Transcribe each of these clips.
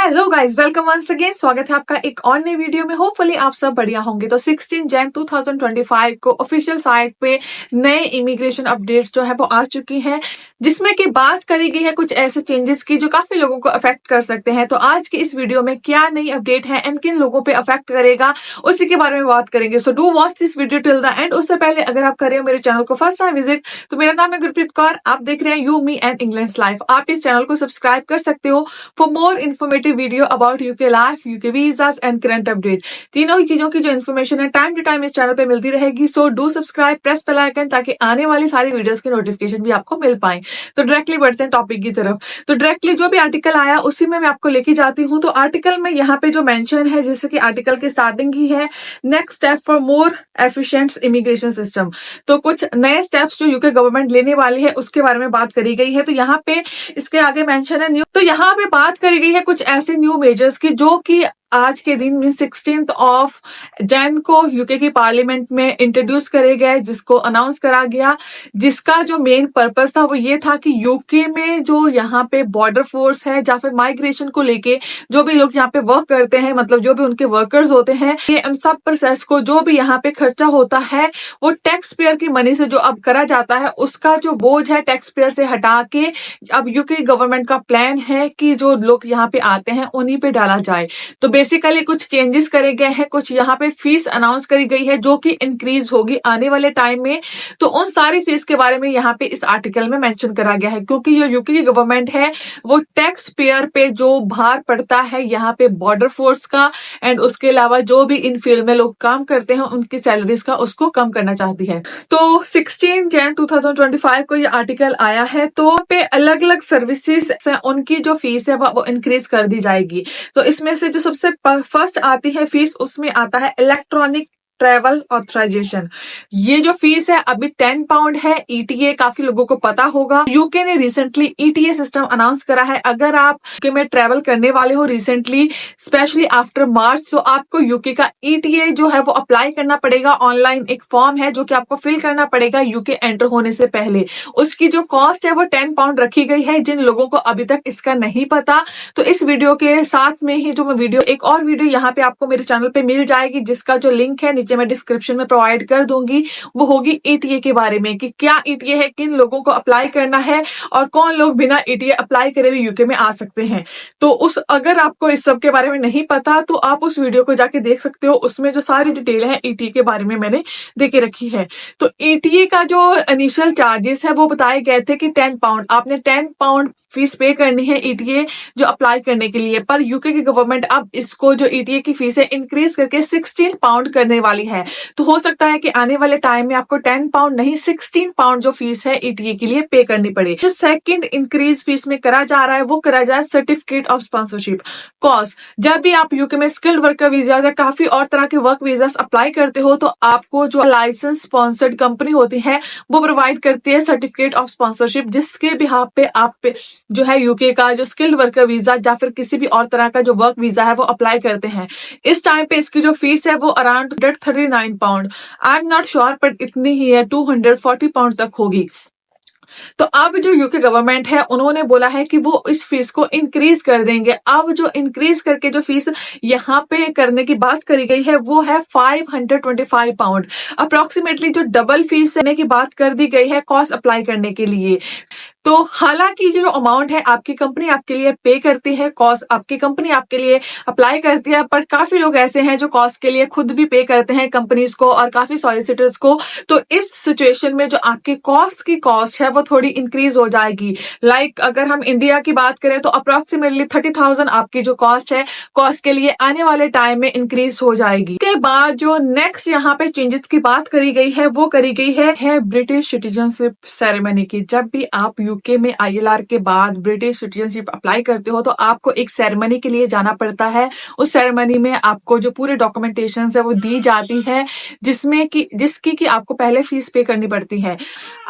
Hello guys, welcome once again. स्वागत है आपका एक और नई वीडियो में। होपफुली आप सब बढ़िया होंगे। तो 16 जैन 2025 को ऑफिशियल साइट पे नए इमिग्रेशन अपडेट्स जो है वो आ चुकी हैं, जिसमें कि बात करी गई है कुछ ऐसे चेंजेस की जो काफी लोगों को अफेक्ट कर सकते हैं। तो आज की इस वीडियो में क्या नई अपडेट है एंड किन लोगों पे अफेक्ट करेगा, उसी के बारे में बात करेंगे। So do watch this video till the end. उससे पहले अगर आप कर रहे हो मेरे चैनल को फर्स्ट टाइम विजिट, तो मेरा नाम है गुरप्रीत कौर, आप देख रहे हैं you me and England's life. आप इस चैनल को सब्सक्राइब कर सकते हो for more informative video about UK life, UK visas and current update. तीनों ही चीजों की जो इन्फॉर्मेशन है टाइम टू टाइम इस चैनल पे मिलती रहेगी। So do subscribe, press bell icon, ताकि आने वाली सारी वीडियोस की नोटिफिकेशन भी आपको मिल पाए। तो डायरेक्टली बढ़ते हैं टॉपिक की तरफ। तो डायरेक्टली जो भी आर्टिकल आया उसी में मैं आपको लेके जाती हूँ। तो आर्टिकल में यहाँ पे जो मेंशन है, जैसे कि आर्टिकल की स्टार्टिंग ही है, next step for more efficient immigration system. तो कुछ नए स्टेप्स जो यूके गवर्नमेंट लेने वाली है उसके बारे में बात करी गई है। तो यहाँ पे इसके आगे मेंशन है न्यू। तो यहाँ पे बात करी गई है कुछ ऐसे न्यू मेजर्स की जो कि आज के दिन में 16 ऑफ जैन को यूके की पार्लियामेंट में इंट्रोड्यूस करे गए, जिसको अनाउंस करा गया। जिसका जो मेन पर्पस था वो ये था कि यूके में जो यहाँ पे बॉर्डर फोर्स है या फिर माइग्रेशन को लेके जो भी लोग यहाँ पे वर्क करते हैं, मतलब जो भी उनके वर्कर्स होते हैं, ये उन सब प्रोसेस को जो भी यहाँ पे खर्चा होता है वो टैक्स पेयर की मनी से जो अब करा जाता है, उसका जो बोझ है टैक्स पेयर से हटा के अब यूके गवर्नमेंट का प्लान है कि जो लोग यहाँ पे आते हैं उन्हीं पे डाला जाए। तो बेसिकली कुछ चेंजेस करे गए हैं, कुछ यहाँ पे फीस अनाउंस करी गई है जो कि इंक्रीज होगी आने वाले टाइम में। तो उन सारी फीस के बारे में यहाँ पे इस आर्टिकल में मेंशन करा गया है, क्योंकि जो यूके की गवर्नमेंट है वो टैक्स पेयर पे जो भार पड़ता है यहाँ पे बॉर्डर फोर्स का एंड उसके अलावा जो भी इन फील्ड में लोग काम करते हैं उनकी सैलरीज का, उसको कम करना चाहती है। तो 16 जैन 2025 को ये आर्टिकल आया है। तो पे अलग अलग सर्विसेज है, उनकी जो फीस है वो इंक्रीज कर दी जाएगी। तो इसमें से जो सबसे फर्स्ट आती है फीस, उसमें आता है इलेक्ट्रॉनिक ट्रैवल ऑथराइजेशन। ये जो फीस है अभी 10 पाउंड है। ईटीए काफी लोगों को पता होगा, यूके ने रिसेंटली ईटीए सिस्टम अनाउंस करा है। अगर आप यूके में ट्रैवल करने वाले हो रिसेंटली, स्पेशली आफ्टर मार्च, तो आपको यूके का ईटीए जो है वो अप्लाई करना पड़ेगा। ऑनलाइन एक फॉर्म है जो कि आपको फिल करना पड़ेगा यूके एंटर होने से पहले। उसकी जो कॉस्ट है वो 10 पाउंड रखी गई है। जिन लोगों को अभी तक इसका नहीं पता, तो इस वीडियो के साथ में ही जो मैं वीडियो, एक और वीडियो यहाँ पे आपको मेरे चैनल पे मिल जाएगी, जिसका जो लिंक है नीचे मैं डिस्क्रिप्शन में प्रोवाइड कर दूंगी। वो होगी ईटीए के बारे में कि क्या ईटीए है, किन लोगों को अप्लाई करना है और कौन लोग बिना ईटीए अप्लाई करे भी यूके में आ सकते हैं। तो उस अगर आपको इस सब के बारे में नहीं पता तो आप उस वीडियो को जाके देख सकते हो। उसमें जो सारी डिटेल है ईटीए के बारे में मैंने दे के रखी है। तो ईटीए का जो इनिशियल चार्जेस है वो बताए गए थे कि 10 पाउंड, आपने 10 पाउंड फीस पे करनी है ईटीए जो अप्लाई करने के लिए। पर यूके की गवर्नमेंट अब इसको जो ईटीए की फीस है इंक्रीज करके 16 पाउंड करने वाली है। तो हो सकता है कि आने वाले टाइम में आपको 10 पाउंड नहीं 16 पाउंड जो फीस है ईटीए के लिए पे करनी पड़े। जो सेकंड इंक्रीज फीस में करा जा रहा है वो करा जाए सर्टिफिकेट ऑफ स्पॉन्सरशिप। कॉज जब भी आप यूके में स्किल्ड वर्कर वीजा या काफी और तरह के वर्क वीजा अप्लाई करते हो, तो आपको जो लाइसेंस स्पॉन्सर्ड कंपनी होती है वो प्रोवाइड करती है सर्टिफिकेट ऑफ स्पॉन्सरशिप, जिसके बिहाफ पे आप जो है यूके का जो स्किल्ड वर्कर वीजा या फिर किसी भी और तरह का जो वर्क वीजा है वो अप्लाई करते हैं। इस टाइम पे इसकी जो फीस है वो around 239 pound, I am not sure, but इतनी ही है, 240 पाउंड तक होगी। तो अब जो यूके गवर्नमेंट है उन्होंने बोला है कि वो इस फीस को इंक्रीज कर देंगे। अब जो इंक्रीज करके जो फीस यहाँ पे करने की बात करी गई है वो है 525 पाउंड। अप्रोक्सीमेटली जो डबल फीस देने की बात कर दी गई है कॉस्ट अप्लाई करने के लिए। तो हालांकि जो अमाउंट है आपकी कंपनी आपके लिए पे करती है, कॉस्ट आपकी कंपनी आपके लिए अप्लाई करती है, पर काफी लोग ऐसे हैं जो कॉस्ट के लिए खुद भी पे करते हैं कंपनीज को और काफी सॉलिसिटर्स को। तो इस सिचुएशन में जो आपकी कॉस्ट है वो थोड़ी इंक्रीज हो जाएगी। लाइक अगर हम इंडिया की बात करें तो अप्रोक्सीमेटली 30,000 आपकी जो कॉस्ट है, कॉस्ट के लिए आने वाले टाइम में इंक्रीज हो जाएगी। इसके बाद जो नेक्स्ट यहाँ पे चेंजेस की बात करी गई है वो करी गई है ब्रिटिश सिटीजनशिप सेरेमनी की। जब भी आप यूके में आईएलआर के बाद ब्रिटिश सिटीजनशिप अप्लाई करते हो तो आपको एक सेरेमनी के लिए जाना पड़ता है। उस सेरेमनी में आपको जो पूरे डॉक्यूमेंटेशन है वो दी जाती है, जिसकी कि आपको पहले फीस पे करनी पड़ती है।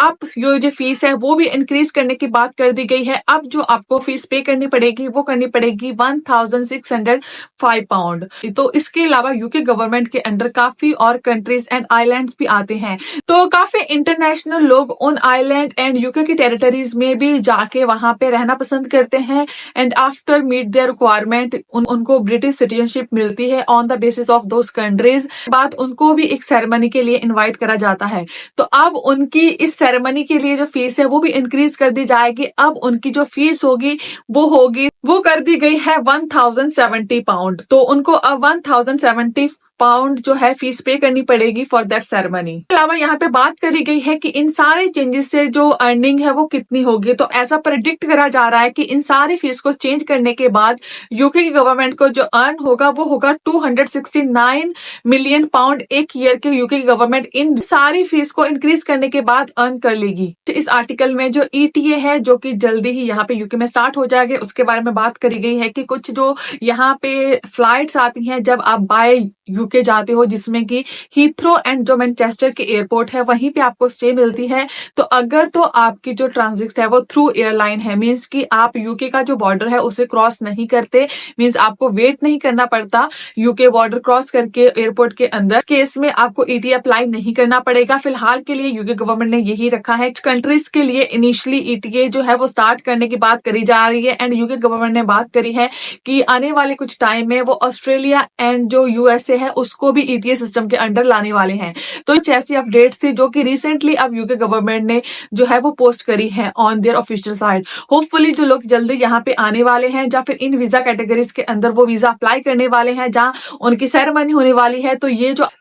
अब जो फीस है वो भी इंक्रीज करने की बात कर दी गई है। अब जो आपको फीस पे करनी पड़ेगी वो करनी पड़ेगी 1605 पाउंड। तो इसके अलावा यूके गवर्नमेंट के अंडर काफी और कंट्रीज एंड आइलैंड्स भी आते हैं। तो काफी इंटरनेशनल लोग उन आइलैंड एंड यूके की टेरिटरीज में भी जाके वहां पे रहना पसंद करते हैं and after meet their requirement उनको ब्रिटिश सिटीजनशिप मिलती है on the basis of those countries. बाद उनको भी एक सेरेमनी के लिए इनवाइट करा जाता है। तो अब उनकी इस सेरेमनी के लिए जो फीस है वो भी इंक्रीज कर दी जाएगी। अब उनकी जो फीस होगी वो कर दी गई है 1070 पाउंड। तो उनको अब 1070 पाउंड जो है फीस पे करनी पड़ेगी फॉर दैट सेरेमनी। इसके अलावा यहाँ पे बात करी गई है कि इन सारे चेंजेस से जो अर्निंग है वो कितनी होगी। तो ऐसा प्रेडिक्ट करा जा रहा है कि इन सारी फीस को चेंज करने के बाद यूके की गवर्नमेंट को जो अर्न होगा वो होगा 269 मिलियन पाउंड एक ईयर के यूके की गवर्नमेंट इन सारी फीस को इंक्रीज करने के बाद अर्न कर लेगी। तो इस आर्टिकल में जो ईटीए है जो कि जल्दी ही यहाँ पे यूके में स्टार्ट हो जाएगा उसके बारे में बात करी गई है कि कुछ जो यहाँ पे फ्लाइट्स आती हैं जब आप बाय यूके जाते हो जिसमें कि हीथ्रो एंड जो मैनचेस्टर के एयरपोर्ट है वहीं पे आपको स्टे मिलती है। तो अगर तो आपकी जो ट्रांजिट है वो थ्रू एयरलाइन है मींस कि आप यूके का जो बॉर्डर है उसे क्रॉस नहीं करते, मींस आपको वेट नहीं करना पड़ता यूके बॉर्डर क्रॉस करके एयरपोर्ट के अंदर। केस में आपको ईटी अप्लाई नहीं करना पड़ेगा। फिलहाल के लिए यूके गवर्नमेंट ने यही रखा है। कंट्रीज के लिए इनिशियली ईटीए जो है वो स्टार्ट करने की बात करी जा रही है एंड यूके गवर्नमेंट ने बात करी है कि आने वाले कुछ टाइम में वो ऑस्ट्रेलिया एंड जो यूएसए है उसको भी ईटीए सिस्टम के अंडर लाने वाले हैं। तो कुछ ऐसी अपडेट्स थी जो कि रिसेंटली अब यूके गवर्नमेंट ने जो है वो पोस्ट करी है on their official site. Hopefully जो लोग जल्दी यहाँ पे आने वाले हैं या फिर इन वीजा कैटेगरीज के अंदर वो वीजा अप्लाई करने वाले हैं जहाँ उनकी सेरेमनी होने वाली है तो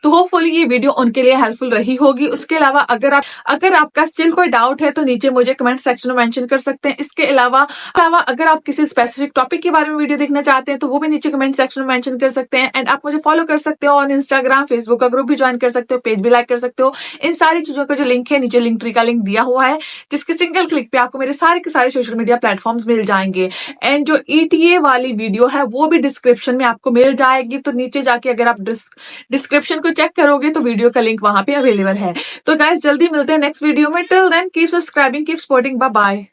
होपफुली ये वीडियो उनके लिए हेल्पफुल रही होगी। उसके अलावा अगर आपका स्टिल कोई डाउट है तो नीचे मुझे कमेंट सेक्शन में मेंशन कर सकते हैं। इसके अलावा अगर आप किसी स्पेसिफिक टॉपिक के बारे में वीडियो देखना चाहते हैं तो वो भी नीचे कमेंट सेक्शन में मेंशन कर सकते हैं एंड आप मुझे फॉलो कर सकते हो ऑन इंस्टाग्राम, फेसबुक का ग्रुप भी ज्वाइन कर सकते हो, पेज भी लाइक कर सकते हो। इन सारी चीजों का जो लिंक है नीचे लिंक ट्री का लिंक दिया हुआ है जिसके सिंगल क्लिक पे आपको मेरे सारे के सारे सोशल मीडिया प्लेटफॉर्म्स मिल जाएंगे एंड जो ईटीए वाली वीडियो है वो भी डिस्क्रिप्शन में आपको मिल जाएगी। तो नीचे जाके अगर आप डिस्क्रिप्शन को चेक करोगे तो वीडियो का लिंक वहां पे अवेलेबल है। तो गाइस जल्दी मिलते हैं नेक्स्ट वीडियो में। Till then keep subscribing, keep supporting, bye bye.